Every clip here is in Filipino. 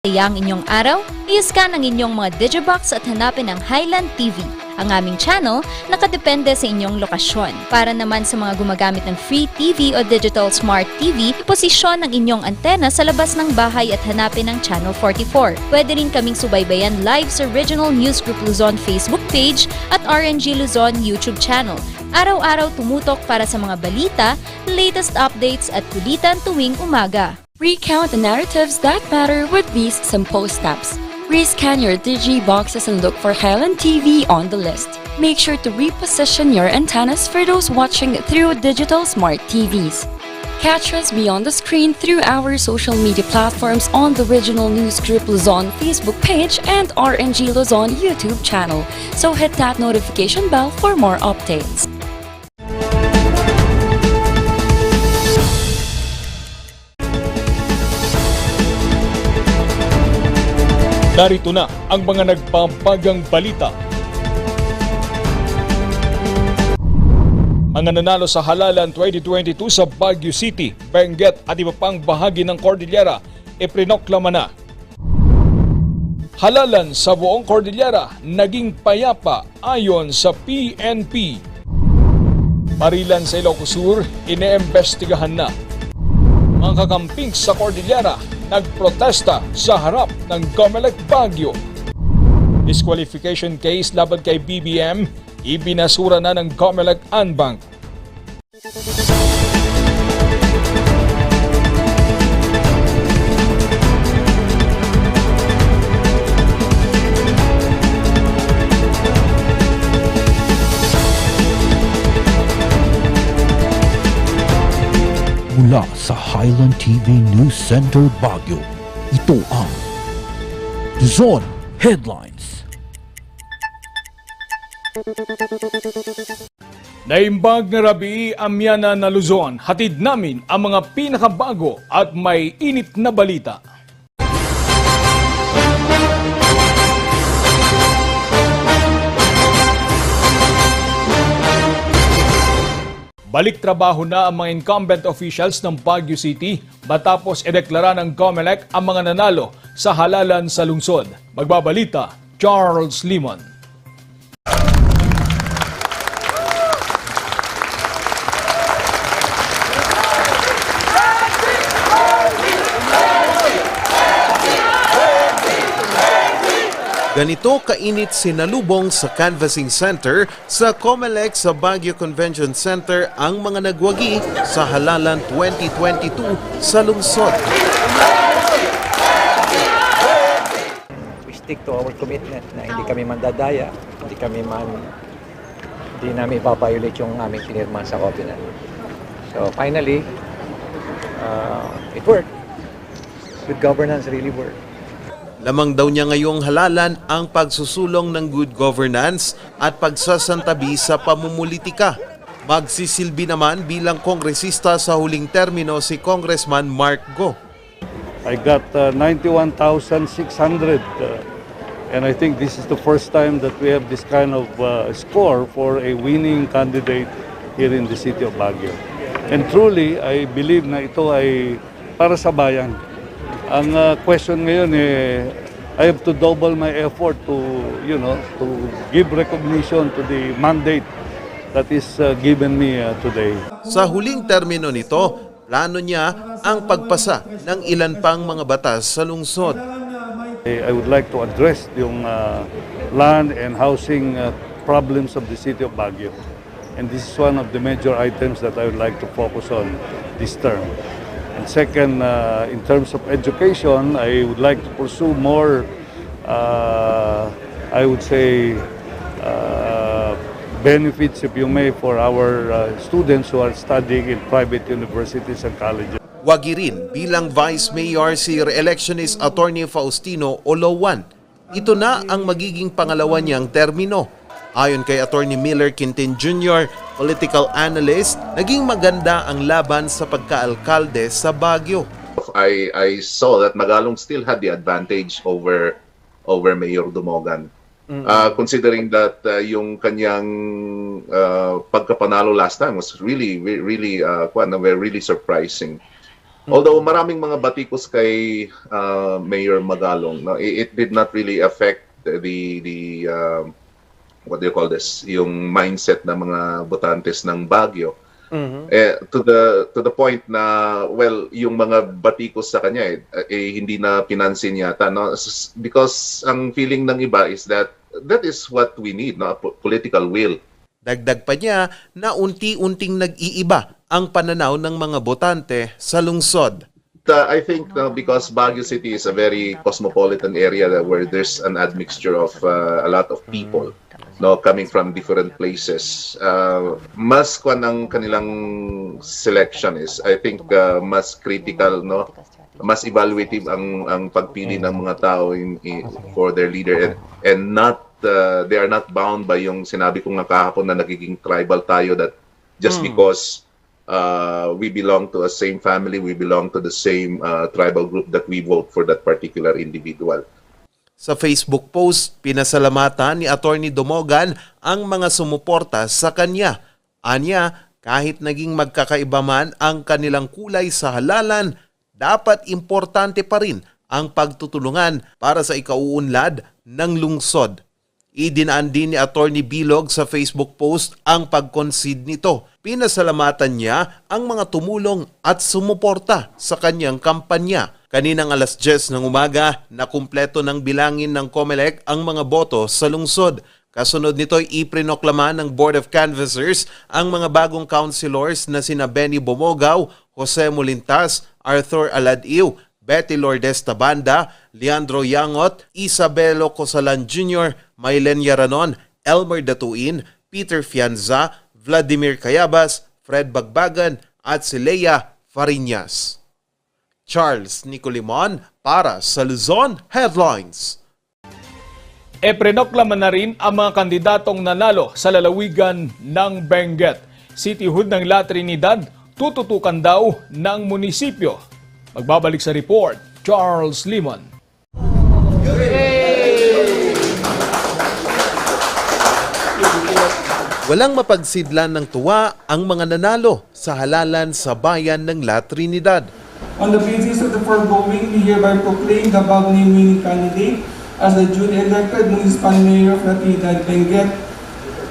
Ang inyong araw, i-scan ang inyong mga Digibox at hanapin ang Highland TV. Ang aming channel nakadepende sa inyong lokasyon. Para naman sa mga gumagamit ng Free TV o Digital Smart TV, iposisyon ang inyong antena sa labas ng bahay at hanapin ang Channel 44. Pwede rin kaming subaybayan live sa Regional News Group Luzon Facebook page at RNG Luzon YouTube channel. Araw-araw tumutok para sa mga balita, latest updates at kulitan tuwing umaga. Recount the narratives that matter with these simple steps. Rescan your Digiboxes and look for Highland TV on the list. Make sure to reposition your antennas for those watching through digital smart TVs. Catch us beyond the screen through our social media platforms on the Regional News Group Luzon Facebook page and RNG Luzon YouTube channel. So hit that notification bell for more updates. Narito na ang mga nagpapagang balita. Mga nanalo sa Halalan 2022 sa Baguio City, Benguet at iba pang bahagi ng Cordillera, iprinoklama na. Halalan sa buong Cordillera naging payapa ayon sa PNP. Barilan sa Ilocos Sur, ine-imbestigahan na. Mga kakamping sa Cordillera nagprotesta sa harap ng Comelec Baguio. Disqualification case laban kay BBM, ibinasura na ng Comelec Anbank. Mula sa Highland TV News Center Baguio, ito ang Luzon Headlines. Naimbag na Rabii Amyana na Luzon, hatid namin ang mga pinakabago at may init na balita. Balik trabaho na ang mga incumbent officials ng Baguio City matapos ideklara ng Comelec ang mga nanalo sa halalan sa lungsod. Magbabalita, Charles Limon. Ganito kainit sinalubong sa Canvassing Center sa Comelec sa Baguio Convention Center ang mga nagwagi sa Halalan 2022 sa lungsod. We stick to our commitment na hindi kami mandadaya, hindi namin ipapaviolate yung aming pinirma sa covenant. So finally, it worked. Good governance really worked. Lamang daw niya ngayong halalan ang pagsusulong ng good governance at pagsasantabi sa pamumulitika. Magsisilbi naman bilang kongresista sa huling termino si Congressman Mark Go. I got 91,600 and I think this is the first time that we have this kind of score for a winning candidate here in the city of Baguio. And truly, I believe na ito ay para sa bayan. Ang question ngayon I have to double my effort to give recognition to the mandate that is given me today. Sa huling termino nito, plano niya ang pagpasa ng ilan pang mga batas sa lungsod. I would like to address yung land and housing problems of the city of Baguio. And this is one of the major items that I would like to focus on this term. And second, in terms of education, I would like to pursue more, I would say, benefits, if you may, for our students who are studying in private universities and colleges. Wagi rin bilang Vice Mayor si re-electionist Attorney Faustino Olowan. Ito na ang magiging pangalawa niyang termino. Ayon kay Attorney Miller Quintin Jr., political analyst, naging maganda ang laban sa pagka-alkalde sa Baguio. I saw that Magalong still had the advantage over Mayor Dumogan. Considering that yung kanyang pagkapanalo last time was really surprising. Although maraming mga batikos kay Mayor Magalong, no, it did not really affect the what do you call this, yung mindset ng mga botantes ng Baguio. To the point na, well, yung mga batikos sa kanya hindi na pinansin yata, no, because ang feeling ng iba is that is what we need, no, political will. Dagdag pa niya na unti-unting nag-iiba ang pananaw ng mga botante sa lungsod. I think because Baguio City is a very cosmopolitan area where there's an admixture of a lot of people, no, coming from different places. Mas kwan ang kanilang selection is, I think, mas critical, no, mas evaluative ang pagpili ng mga tao for their leader, and not they are not bound by yung sinabi ko nga kahapon na nagiging tribal tayo, that just because we belong to a same family, we belong to the same tribal group, that we vote for that particular individual. Sa Facebook post, pinasalamatan ni Atty. Dumogan ang mga sumuporta sa kanya. Anya, kahit naging magkakaiba man ang kanilang kulay sa halalan, dapat importante pa rin ang pagtutulungan para sa ikauunlad ng lungsod. Idinaan din ni Atty. Bilog sa Facebook post ang pag-concede nito. Pinasalamatan niya ang mga tumulong at sumuporta sa kanyang kampanya. Kaninang alas 10 ng umaga, nakumpleto ng bilangin ng COMELEC ang mga boto sa lungsod. Kasunod nito, iprinoklama ng Board of Canvassers ang mga bagong councilors na sina Benny Bomogaw, Jose Molintas, Arthur Aladiw, Betty Lourdes Tabanda, Leandro Yangot, Isabelo Cosalan Jr., Mailen Yaranon, Elmer Datuin, Peter Fianza, Vladimir Cayabas, Fred Bagbagan at si Leia Fariñas. Charles Nicolimon para sa Luzon Headlines. Prenoklama na rin ang mga kandidatong nanalo sa lalawigan ng Benguet. Cityhood ng La Trinidad, tututukan daw ng munisipyo. Magbabalik sa report, Charles Limon. Walang mapagsidlan ng tuwa ang mga nanalo sa halalan sa bayan ng La Trinidad. On the basis of the foregoing, we hereby proclaim the above-named winning candidate as the duly elected municipal mayor of La Trinidad, Benguet.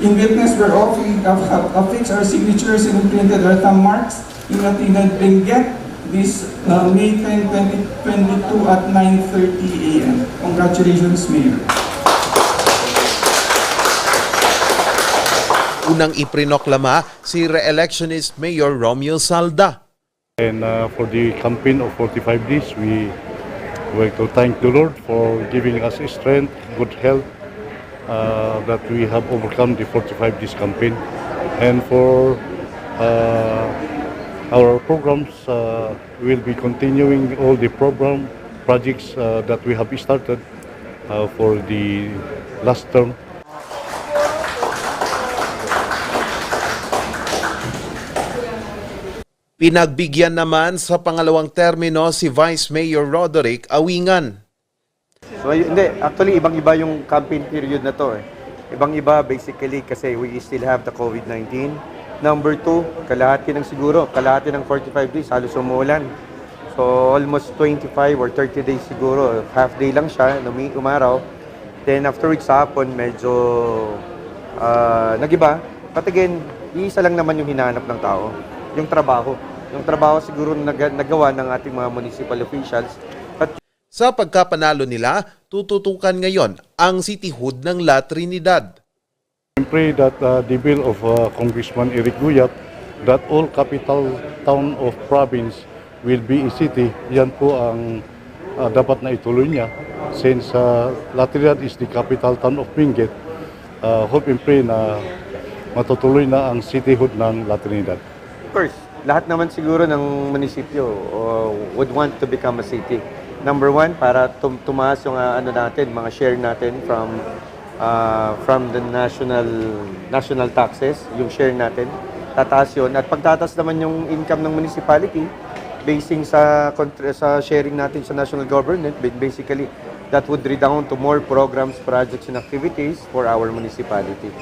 In witness whereof, we have affixed our signatures and imprinted our thumb marks in La Trinidad, Benguet this May 10, 2022 at 9:30 a.m. Congratulations, Mayor. Unang iprinoklama si re-electionist Mayor Romeo Salda. And for the campaign of 45 days, we would like to thank the Lord for giving us strength, good health, that we have overcome the 45 days campaign. And for our programs, we'll be continuing all the projects that we have started for the last term. Pinagbigyan naman sa pangalawang termino si Vice Mayor Roderick Awingan. So hindi, actually ibang-iba yung campaign period na to. Ibang-iba basically kasi we still have the COVID-19. Number 2, kalahati ng 45 days, halos umuulan. So almost 25 or 30 days siguro, half day lang siya, umaraw. Then afterwards sa hapon, medyo nag-iba. But again, isa lang naman yung hinahanap ng tao, yung trabaho. Yung trabaho siguro nagawa ng ating mga municipal officials. Sa pagkapanalo nila, tututukan ngayon ang cityhood ng La Trinidad. I pray that the bill of Congressman Eric Guyat, that all capital town of province will be a city, yan po ang dapat na ituloy niya. Since La Trinidad is the capital town of Benguet, hope and pray na matutuloy na ang cityhood ng La Trinidad. Of course, lahat naman siguro ng munisipyo would want to become a city. Number 1, para tumaas yung mga share natin from the national taxes, yung share natin, tataas yun. At pagtataas naman yung income ng municipality, basing sa sharing natin sa national government, basically, that would redound to more programs, projects, and activities for our municipality.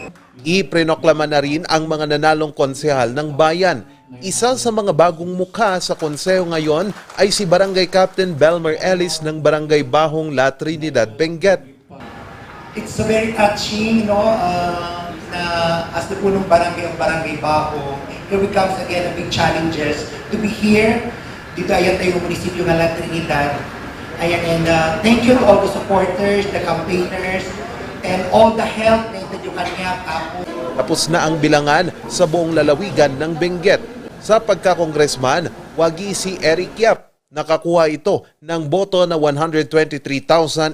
Iprinoklama na rin ang mga nanalong konsehal ng bayan. Isa sa mga bagong mukha sa konseho ngayon ay si Barangay Captain Belmer Ellis ng Barangay Bahong La Trinidad, Benguet. It's very touching, no, na as the punong barangay ang Barangay Bahong, here becomes again a big challenges to be here. Dito ayan tayo munisipyo ng La Trinidad. Ayan, and thank you to all the supporters, the campaigners, and all the help na ito kanya ako. Tapos na ang bilangan sa buong lalawigan ng Benguet. Sa pagka-congressman, wagi si Eric Yap. Nakakuha ito ng boto na 123,801.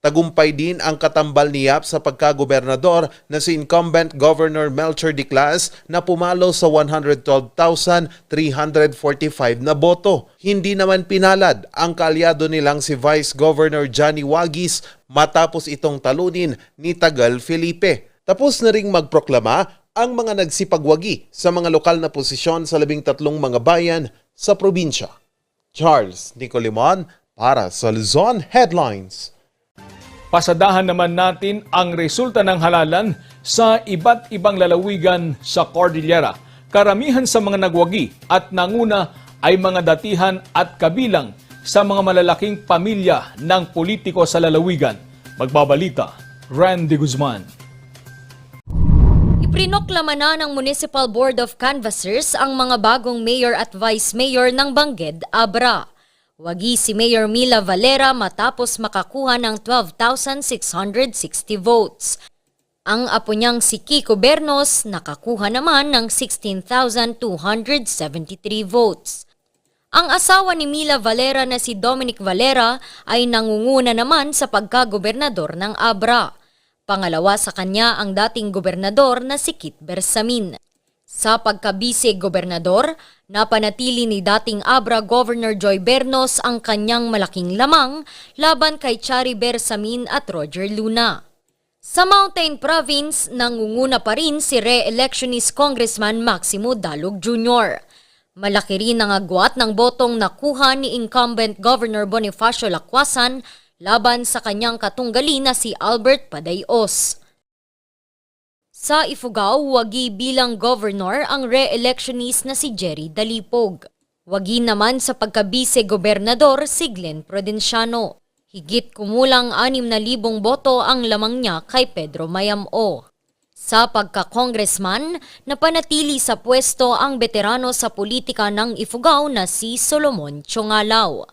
Tagumpay din ang katambal ni Yap sa pagka-gobernador na si incumbent Governor Melchor Diclas na pumalo sa 112,345 na boto. Hindi naman pinalad ang kaalyado nilang si Vice Governor Johnny Wagis matapos itong talunin ni Tagal Felipe. Tapos na ring magproklama ang mga nagsipagwagi sa mga lokal na posisyon sa 13 mga bayan sa probinsya. Charles Nicolimon para sa Luzon Headlines. Pasadahan naman natin ang resulta ng halalan sa iba't ibang lalawigan sa Cordillera. Karamihan sa mga nagwagi at nanguna ay mga datihan at kabilang sa mga malalaking pamilya ng politiko sa lalawigan. Magbabalita, Randy Guzman. Ipinoklama na ng Municipal Board of Canvassers ang mga bagong mayor at vice mayor ng Bangged, Abra. Wagi si Mayor Mila Valera matapos makakuha ng 12,660 votes. Ang apo niyang si Kiko Bernos nakakuha naman ng 16,273 votes. Ang asawa ni Mila Valera na si Dominic Valera ay nangunguna naman sa pagkagobernador ng Abra. Pangalawa sa kanya ang dating gobernador na si Kit Bersamin. Sa pagkabise-gobernador, napanatili ni dating Abra Governor Joy Bernos ang kanyang malaking lamang laban kay Chari Bersamin at Roger Luna. Sa Mountain Province, nangunguna pa rin si re-electionist Congressman Maximo Dalog Jr. Malaki rin ang agwat ng botong nakuha ni incumbent Governor Bonifacio Lacuasan laban sa kanyang katunggali na si Albert Padayos. Sa Ifugao, wagi bilang governor ang re-electionist na si Jerry Dalipog. Wagi naman sa pagkabise-gobernador si Glenn Prudenciano. Higit kumulang 6,000 boto ang lamang niya kay Pedro Mayamo. Sa pagka-congressman, napanatili sa pwesto ang veterano sa politika ng Ifugao na si Solomon Chongalaw.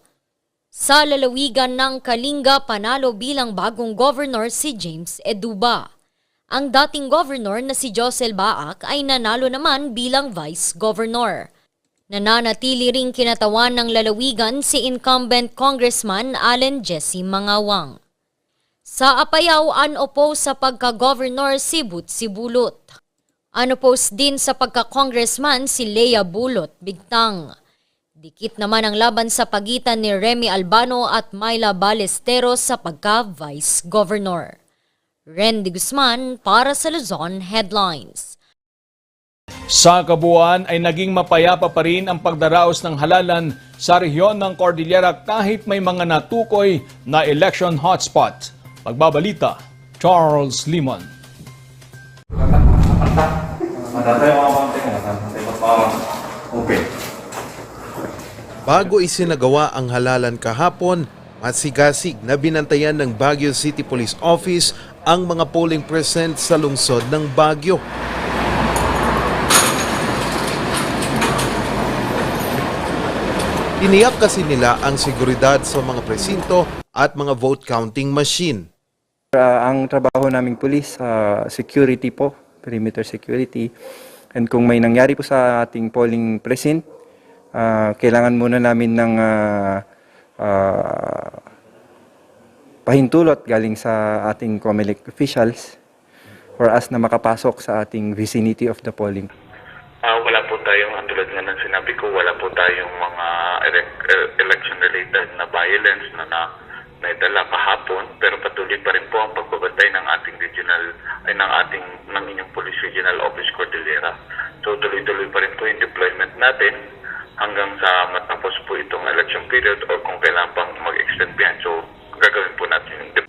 Sa lalawigan ng Kalinga, panalo bilang bagong governor si James Eduba. Ang dating governor na si Josel Baak ay nanalo naman bilang vice governor. Nananatili ring kinatawan ng lalawigan si incumbent Congressman Allen Jesse Mangawang. Sa Apayao, unopposed sa pagka-governor si Butsi Bulot. Unopposed din sa pagka-congressman si Lea Bulot Bigtang. Dikit naman ang laban sa pagitan ni Remy Albano at Myla Ballesteros sa pagka-vice governor. Randy Guzman para sa Luzon Headlines. Sa kabuuan ay naging mapayapa pa rin ang pagdaraos ng halalan sa rehiyon ng Cordillera kahit may mga natukoy na election hotspot. Magbabalita, Charles Limon. Bago isinagawa ang halalan kahapon, masigasig na binantayan ng Baguio City Police Office ang mga polling precinct sa lungsod ng Baguio. Tiniyak kasi nila ang seguridad sa mga presinto at mga vote counting machine. Ang trabaho naming pulis, security po, perimeter security. And kung may nangyari po sa ating polling precinct, kailangan muna namin ng pahintulot galing sa ating COMELEC officials for us na makapasok sa ating vicinity of the polling. Wala po tayong, tulad nga ng sinabi ko, wala po tayong mga election-related na violence na naidala kahapon, pero patuloy pa rin po ang pagbabantay ng ating ng inyong Police Regional Office Cordillera. So tuloy-tuloy pa rin po yung deployment natin hanggang sa matapos po itong election period o kung kailangan pang mag-extend yan. So gagawin po natin yung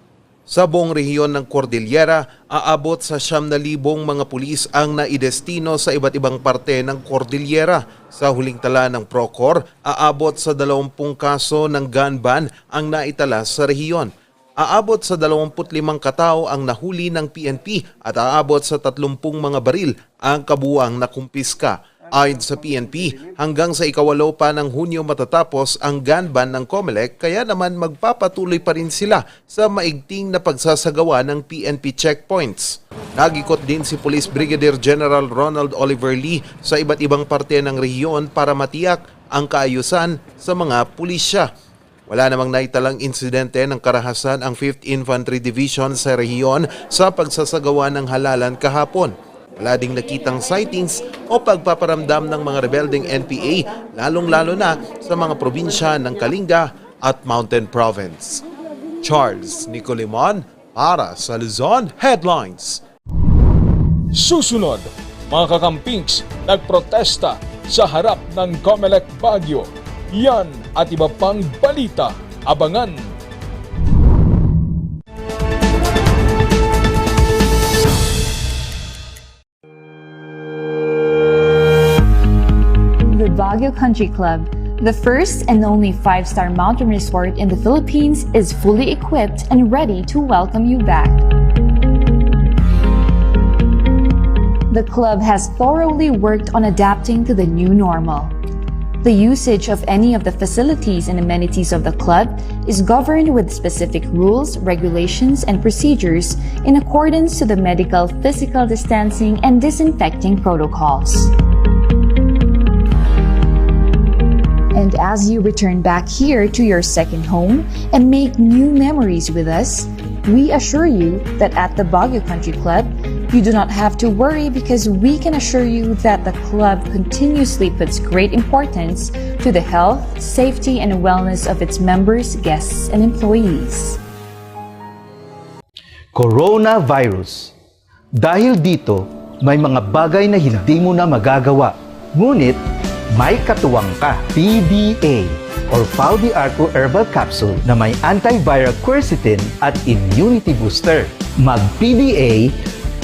Sa buong rehiyon ng Cordillera, aabot sa 9,000 mga pulis ang naidestino sa iba't ibang parte ng Cordillera. Sa huling tala ng Procor, aabot sa 20 kaso ng gun ban ang naitala sa rehiyon. Aabot sa 25 katao ang nahuli ng PNP at aabot sa 30 mga baril ang kabuuang nakumpiska. Ayon sa PNP, hanggang sa ika-8 pa ng Hunyo matatapos ang gun ban ng COMELEC, kaya naman magpapatuloy pa rin sila sa maigting na pagsasagawa ng PNP checkpoints. Nagikot din si Police Brigadier General Ronald Oliver Lee sa iba't ibang parte ng rehiyon para matiyak ang kaayusan sa mga pulisya. Wala namang naitalang insidente ng karahasan ang 5th Infantry Division sa rehiyon sa pagsasagawa ng halalan kahapon. Wala ding nakitang sightings o pagpaparamdam ng mga rebelding NPA, lalong-lalo na sa mga probinsya ng Kalinga at Mountain Province. Charles Nicolimon para sa Luzon Headlines. Susunod, mga kakampings nagprotesta sa harap ng COMELEC Baguio. Yan at iba pang balita. Abangan! The Baguio Country Club, the first and only 5-star mountain resort in the Philippines, is fully equipped and ready to welcome you back. The club has thoroughly worked on adapting to the new normal. The usage of any of the facilities and amenities of the club is governed with specific rules, regulations, and procedures in accordance to the medical, physical distancing, and disinfecting protocols. And as you return back here to your second home and make new memories with us, we assure you that at the Baguio Country Club, you do not have to worry because we can assure you that the club continuously puts great importance to the health, safety, and wellness of its members, guests, and employees. Coronavirus. Dahil dito, may mga bagay na hindi mo na magagawa. Ngunit, may katuwang ka. PDA or Pau de Arco Herbal Capsule na may antiviral quercetin at immunity booster. Mag-PDA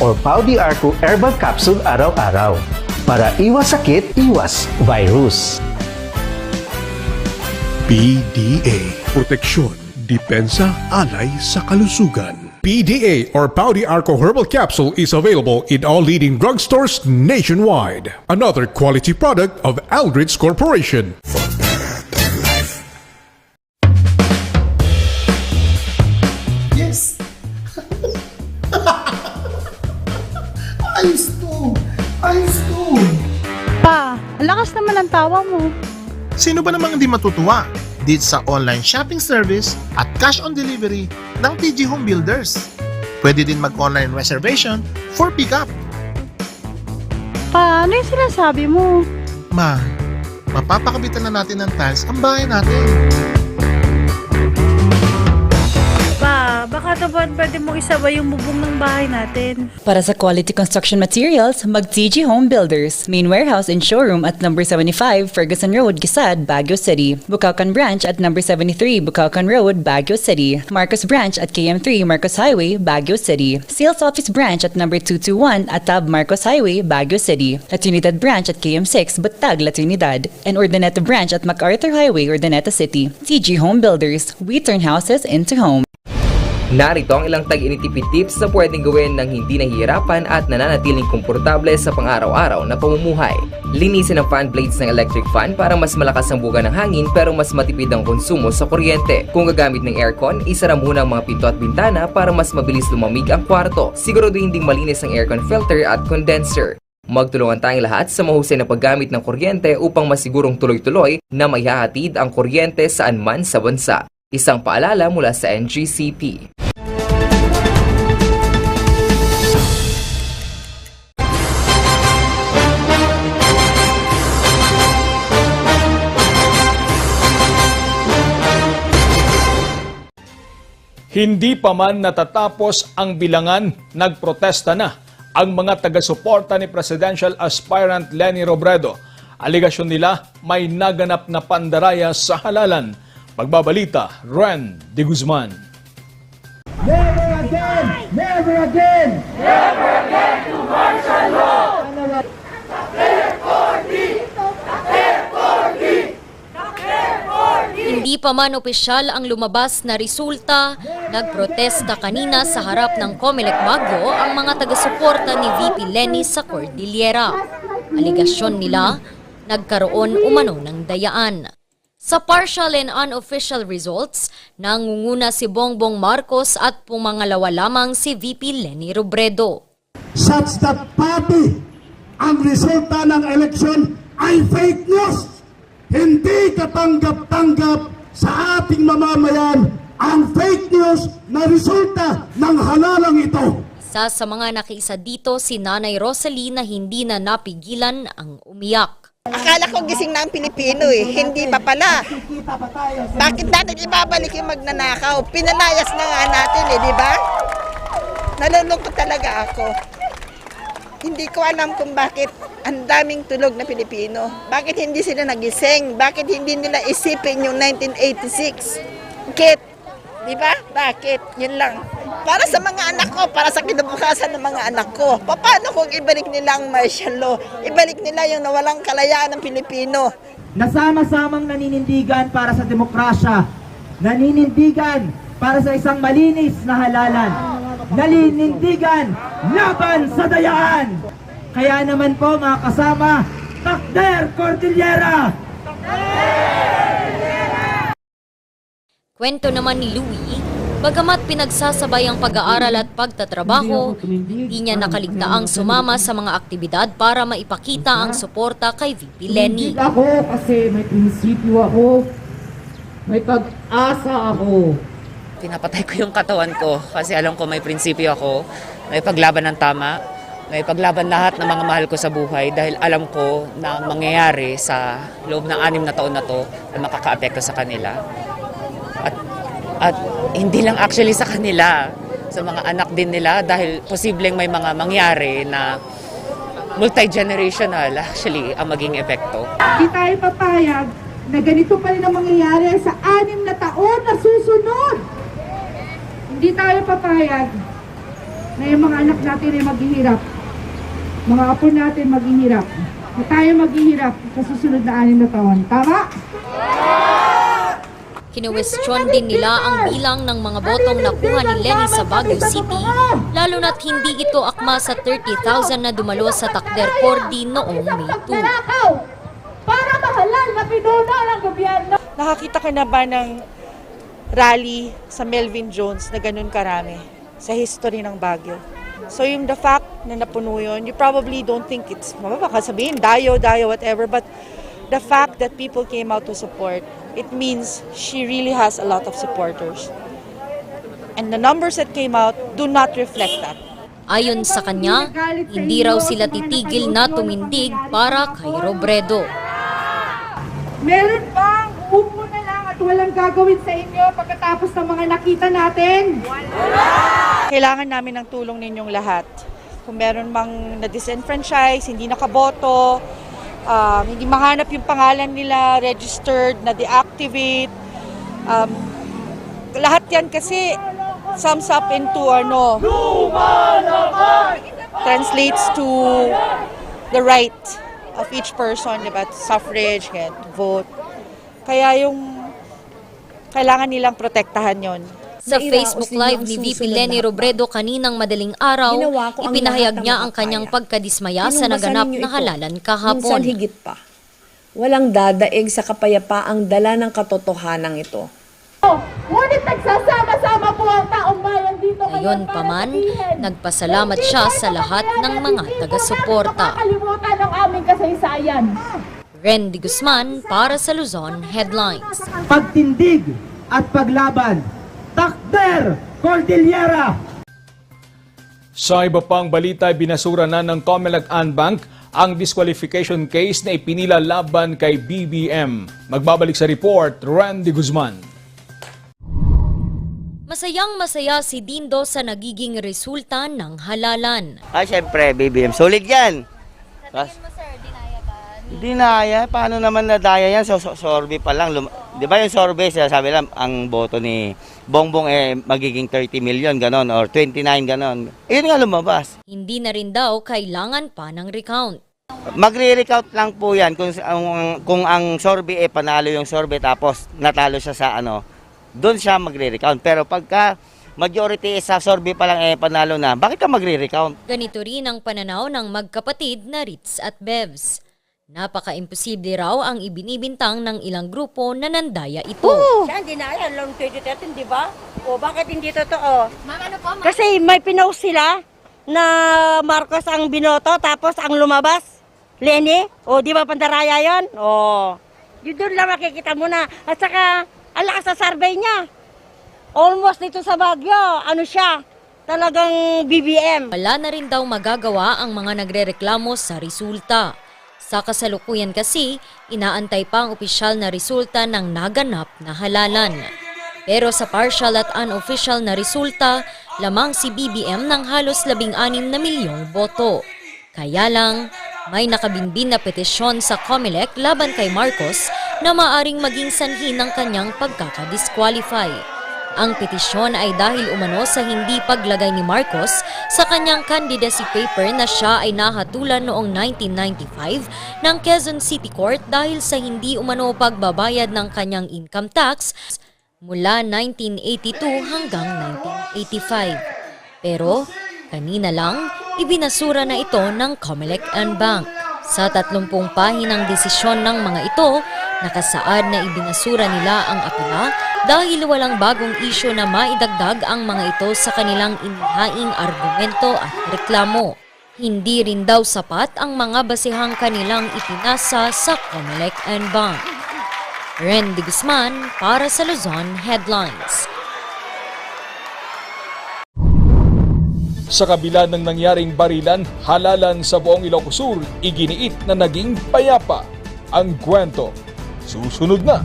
or Pau de Arco Herbal Capsule araw-araw para iwas sakit, iwas virus. PDA. Proteksyon, depensa, alay sa kalusugan. PDA or Pau de Arco Herbal Capsule is available in all leading drugstores nationwide. Another quality product of Aldrich Corporation. Yes! Ayos to! Ayos to! Pa, ang lakas naman ang tawa mo. Sino ba namang hindi matutuwa dito sa online shopping service at cash on delivery ng TG Home Builders? Pwede din mag-online reservation for pickup. Pa, ano yung sinasabi mo? Ma, mapapakabitan na natin ng tiles ang bahay natin. Pa, baka naman pwede mong isabay yung bubong ng bahay natin. Para sa quality construction materials, mag-TG Home Builders. Main warehouse and showroom at number 75 Ferguson Road, Gisad, Baguio City. Bucaucan Branch at number 73 Bucaucan Road, Baguio City. Marcos Branch at KM3 Marcos Highway, Baguio City. Sales Office Branch at number 221 Atab Marcos Highway, Baguio City. La Trinidad Branch at KM6 Batag, La Trinidad. And Urdaneta Branch at MacArthur Highway, Urdaneta City. TG Home Builders. We turn houses into homes. Narito ang ilang tag-initipid tips na pwedeng gawin ng hindi nahihirapan at nananatiling komportable sa pang-araw-araw na pamumuhay. Linisin ang fan blades ng electric fan para mas malakas ang buga ng hangin pero mas matipid ang konsumo sa kuryente. Kung gagamit ng aircon, isara muna ang mga pinto at bintana para mas mabilis lumamig ang kwarto. Siguraduhin ding malinis ang aircon filter at condenser. Magtulungan tayong lahat sa mahusay na paggamit ng kuryente upang masigurong tuloy-tuloy na may hahatid ang kuryente saan man sa bansa. Isang paalala mula sa NGCP. Hindi pa man natatapos ang bilangan, nagprotesta na ang mga taga-suporta ni Presidential Aspirant Leni Robredo. Aligasyon nila may naganap na pandaraya sa halalan. Pagbabalita, Ren de Guzman. Never Never again! Never again to martial law! Hindi pa man opisyal ang lumabas na resulta, nagprotesta kanina sa harap ng Comelec Baguio ang mga taga-suporta ni VP Leni sa Cordillera. Aligasyon nila, nagkaroon umano ng dayaan. Sa partial and unofficial results, nangunguna si Bongbong Marcos at pumangalawa lamang si VP Leni Robredo. Such that pati ang resulta ng eleksyon ay fake news. Hindi katanggap-tanggap sa ating mamamayan ang fake news na resulta ng halalang ito. Isa sa mga nakiisa dito si Nanay Rosalie na hindi na napigilan ang umiyak. Akala ko gising na ang Pilipino hindi pa pala. Bakit natin ibabalik yung magnanakaw? Pinalayas na nga natin di ba? Nalulungkot talaga ako. Hindi ko alam kung bakit ang daming tulog na Pilipino. Bakit hindi sila nagising? Bakit hindi nila isipin yung 1986? Bakit? Di ba? Bakit? Yun lang. Para sa mga anak ko, para sa kinabukasan ng mga anak ko. Paano kung ibalik nila ang martial law? Ibalik nila yung nawalang kalayaan ng Pilipino. Nasama-samang naninindigan para sa demokrasya. Naninindigan para sa isang malinis na halalan. Naninindigan laban sa dayaan. Kaya naman po mga kasama, Takder Cordillera! Kwento naman ni Louie, bagamat pinagsasabay ang pag-aaral at pagtatrabaho, hindi niya nakaligtaang sumama sa mga aktibidad para maipakita ang suporta kay VP Leni. Hindi ako kasi may prinsipyo ako, may pag-asa ako. Pinapatay ko yung katawan ko kasi alam ko may prinsipyo ako, may paglaban ng tama, may paglaban lahat ng mga mahal ko sa buhay dahil alam ko na mangyayari sa loob ng 6 na taon na to ay makaka-apekto sa kanila. At hindi lang actually sa kanila, sa mga anak din nila dahil posibleng may mga mangyari na multi-generational actually ang maging epekto. Hindi tayo papayag na ganito pa rin ang mangyayari sa 6 na taon na susunod. Hindi tayo papayag na yung mga anak natin ay maghihirap. Mga apo natin maghihirap. Na tayo maghihirap sa susunod na 6 na taon. Tama? Kinwestiyon din nila ang bilang ng mga botong nakuha ni Leni sa Baguio City, lalo na't hindi ito akma sa 30,000 na dumalo sa Takder Cordi noong May 2. Para mahalal na pinuno ng gobyerno. Nakakita ka na ba ng rally sa Melvin Jones na ganun karami sa history ng Baguio? So yung the fact na napuno yun, you probably don't think it's, baka sabihin, dayo, whatever, but the fact that people came out to support, it means she really has a lot of supporters. And the numbers that came out do not reflect that. Ayon sa kanya, hindi raw sila titigil na tumindig para kay Robredo. Meron bang upo na lang at walang gagawin sa inyo pagkatapos ng mga nakita natin? Kailangan namin ng tulong ninyong lahat. Kung meron bang na-disenfranchise, hindi nakaboto, hindi mahanap yung pangalan nila, registered, na-deactivate. Lahat yan kasi sums up into translates to the right of each person, diba? Suffrage, to vote. Kaya yung kailangan nilang protektahan yon. Sa Facebook Live ni VP Leni Robredo kaninang madaling araw, ipinahayag niya ang kanyang pagkadismaya sa naganap na halalan kahapon. Minsan higit pa. Walang dadaig sa kapayapaang dala ng katotohanan ito. Ngunit nagsasama-sama po ang taong bayan dito. Ngayon pa man, nagpasalamat siya sa lahat ng mga taga-suporta. Nakakalimutan ang aming kasaysayan. Randy Guzman para sa Luzon Headlines. Pagtindig at paglaban, Takder Cordillera! Sa iba pang balita, binasura na ng Comelec Bank ang disqualification case na ipinila laban kay BBM. Magbabalik sa report, Randy Guzman. Masayang-masaya si Dindo sa nagiging resulta ng halalan. Siyempre, BBM. Solid yan. Dinaya? Paano naman nadaya yan? Sorby pa lang. Di ba yung survey, sabi lang, ang boto ni Bongbong magiging 30 million, ganon, or 29, ganon. Yun nga lumabas. Hindi na rin daw kailangan pa ng recount. Magre-recount lang po yan kung ang survey panalo yung survey tapos natalo siya sa doon siya magre-recount. Pero pagka majority sa survey pa lang panalo na, bakit ka magre-recount? Ganito rin ang pananaw ng magkapatid na Ritz at Bevs. Napaka-imposible raw ang ibinibintang ng ilang grupo na nandaya ito. Siya hindi na yan, long 2013, di ba? O bakit hindi totoo? Kasi may pinost sila na Marcos ang binoto tapos ang lumabas, Leni. O di ba pandaraya yon? O, yun doon lang makikita mo na. At saka, ang lakas sa survey niya. Almost dito sa Baguio, siya, talagang BBM. Wala na rin daw magagawa ang mga nagrereklamo sa resulta. Sa kasalukuyan kasi, inaantay pa ang opisyal na resulta ng naganap na halalan. Pero sa partial at unofficial na resulta, lamang si BBM ng halos 16 na milyong boto. Kaya lang, may nakabinbin na petisyon sa COMELEC laban kay Marcos na maaring maging sanhi ng kanyang pagkakadisqualify. Ang petisyon ay dahil umano sa hindi paglagay ni Marcos sa kanyang candidacy paper na siya ay nahatulan noong 1995 ng Quezon City Court dahil sa hindi umano pagbabayad ng kanyang income tax mula 1982 hanggang 1985. Pero kanina lang, ibinasura na ito ng COMELEC and Bank. Sa 30 pahinang desisyon ng mga ito, nakasaad na ibinasura nila ang apela dahil walang bagong isyu na maidagdag ang mga ito sa kanilang inihaing argumento at reklamo. Hindi rin daw sapat ang mga basihang kanilang ipinasa sa COMELEC and Bank. Ren de Guzman para sa Luzon Headlines. Sa kabila ng nangyaring barilan, halalan sa buong Ilocos Sur, iginiit na naging payapa. Ang kwento, susunod na.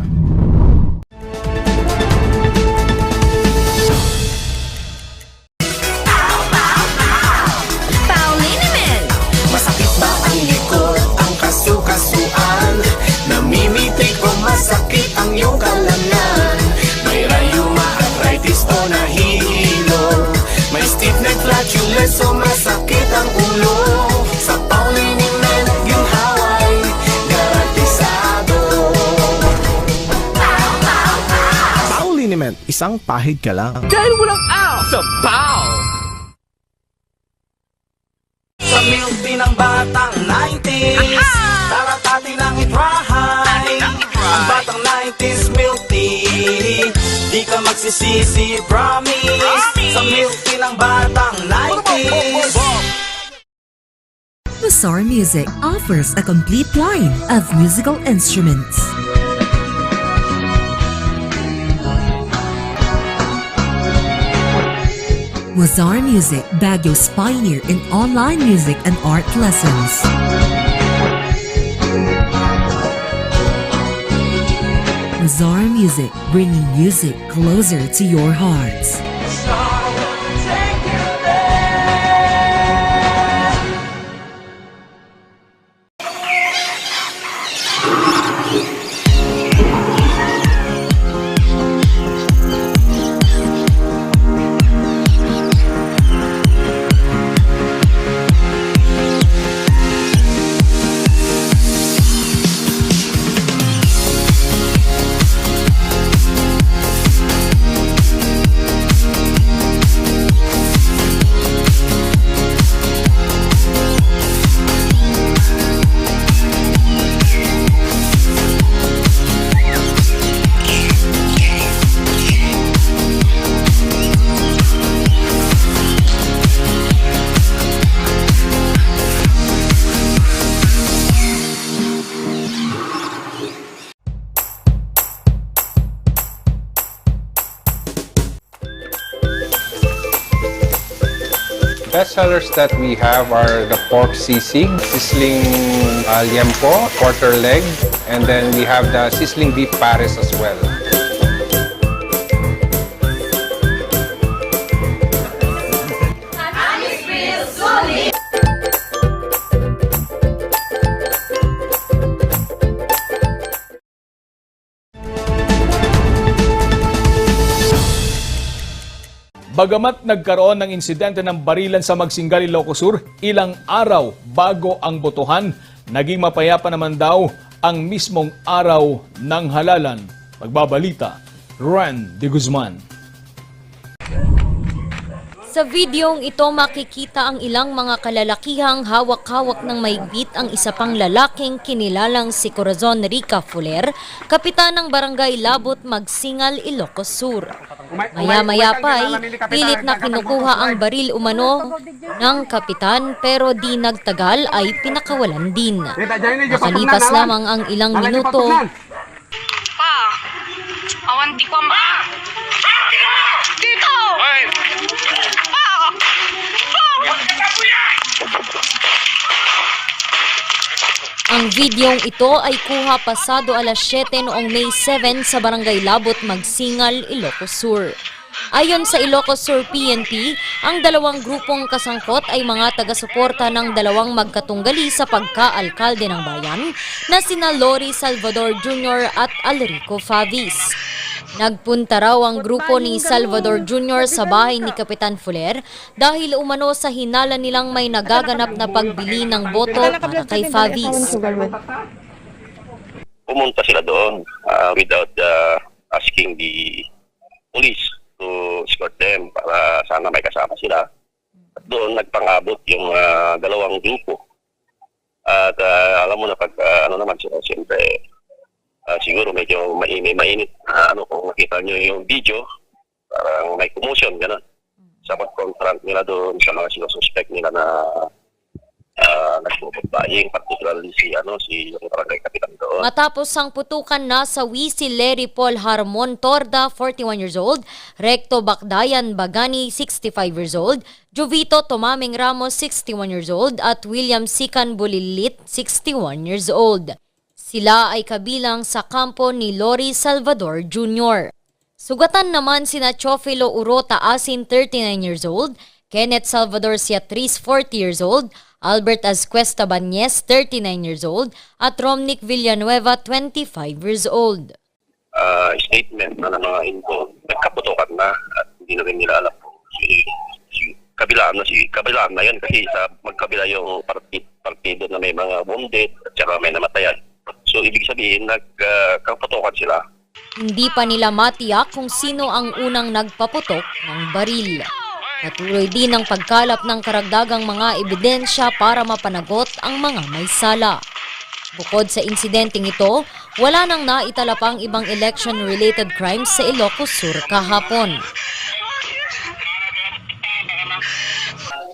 Masakit ba ang likod, ang kasu-kasuan? Namimitig o masakit ang iyong kalangan? May rayuma, arthritis o nahihilo? May stiff neck, flatulence o masakit ang ulo? Sa Pauliniment, ginhaway, garantisado. Pauliniment, isang pahid ka lang. Dahil walang out sa PAO! Sa milk tea ng batang 90s, taratati ng itrahay. Ang batang 90s milk tea, di ka magsisisi, promise. Sa milk tea ng batang 90s. Mazar Music offers a complete line of musical instruments. Mazar Music, Baguio's pioneer in online music and art lessons. Mazar Music, bringing music closer to your hearts. Bestsellers that we have are the pork sisig, sizzling liempo, quarter leg, and then we have the sizzling beef pares as well. Bagamat nagkaroon ng insidente ng barilan sa Magsingal, Ilocos Sur, ilang araw bago ang botohan, naging mapayapa naman daw ang mismong araw ng halalan. Pagbabalita, Ran de Guzman. Sa videong ito makikita ang ilang mga kalalakihang hawak-hawak ng mahigpit ang isa pang lalaking kinilalang si Corazon Rica Fuller, kapitan ng Barangay Labot, Magsingal, Ilocos Sur. Maya-maya pa ay pilit na kinukuha ang baril umano ng kapitan pero di nagtagal ay pinakawalan din. Makalipas lamang ang ilang minuto, Awanti ko ma! Dito! ang videong ito ay kuha pasado alas 7 noong May 7 sa Barangay Labot, Magsingal, Ilocos Sur. Ayon sa Ilocos Sur PNP, ang dalawang grupong kasangkot ay mga taga-suporta ng dalawang magkatunggali sa pagka-alkalde ng bayan na sina Lori Salvador Jr. at Alrico Favis. Nagpunta raw ang grupo ni Salvador Jr. sa bahay ni Kapitan Fuller dahil umano sa hinala nilang may nagaganap na pagbili ng boto para kay Favis. Pumunta sila doon without asking the police to escort them para sana may kasama sila. At doon nagpangabot yung dalawang grupo. At alam mo na pag ano naman sila, siyempre siguro medyo mainit. Kung makita nyo yung video, parang may commotion, gano'n. Sa pag-confront nila doon sa mga sinususpect nila na nagbubutbaying, particularly si yung barangay kapitan doon. Matapos ang putukan, nasawi si Larry Paul Harmon Torda, 41 years old, Recto Bakdayan Bagani, 65 years old, Jovito Tomaming Ramos, 61 years old, at William Sican Bulilit, 61 years old. Sila ay kabilang sa kampo ni Lori Salvador Jr. Sugatan naman sina Chofilo Urota Asin, 39 years old, Kenneth Salvador Siatris, 40 years old, Albert Azcuesta Bañez, 39 years old, at Romnick Villanueva, 25 years old. Statement na ng mga info, nagkaputukan na at hindi na rin nila alam kung kabilaan na yan kasi sa magkabila yung partido na may mga wounded at saka may namatayan. So, ibig sabihin, nagkaputukan sila. Hindi pa nila matiyak kung sino ang unang nagpaputok ng baril. Patuloy din ang pagkalap ng karagdagang mga ebidensya para mapanagot ang mga may sala. Bukod sa insidenteng ito, wala nang naitalapang ibang election-related crimes sa Ilocos Sur kahapon.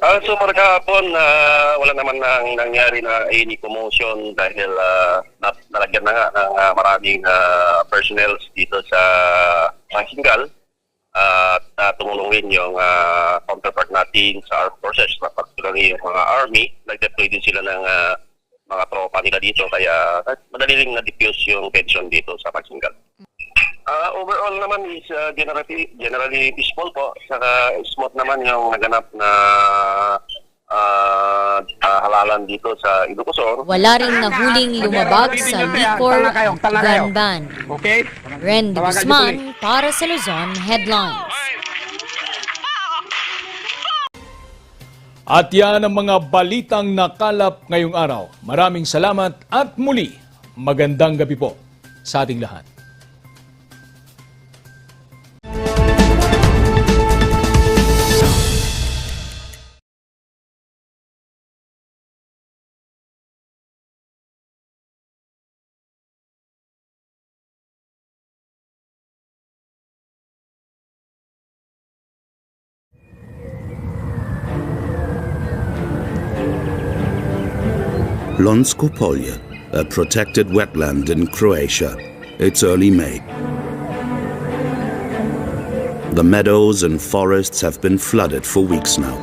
So para kahapon, wala naman nang nangyari na any commotion dahil nalagyan na nga ng maraming personnel dito sa Magsingal at tumulungin yung counterpart natin sa armed forces, particularly yung mga army. Nag-deploy din sila ng mga tropa nila dito kaya madali ring na-diffuse yung tension dito sa Magsingal. Overall naman is generally peaceful po. Saka smooth naman yung naganap na halalan dito sa Ilocos Sur. Wala rin nahuling lumabag sa liquor gun ban. Ren de Guzman para sa Luzon Headlines. At yan ang mga balitang nakalap ngayong araw. Maraming salamat at muli, magandang gabi po sa ating lahat. Lonsko Polje, a protected wetland in Croatia. It's early May. The meadows and forests have been flooded for weeks now.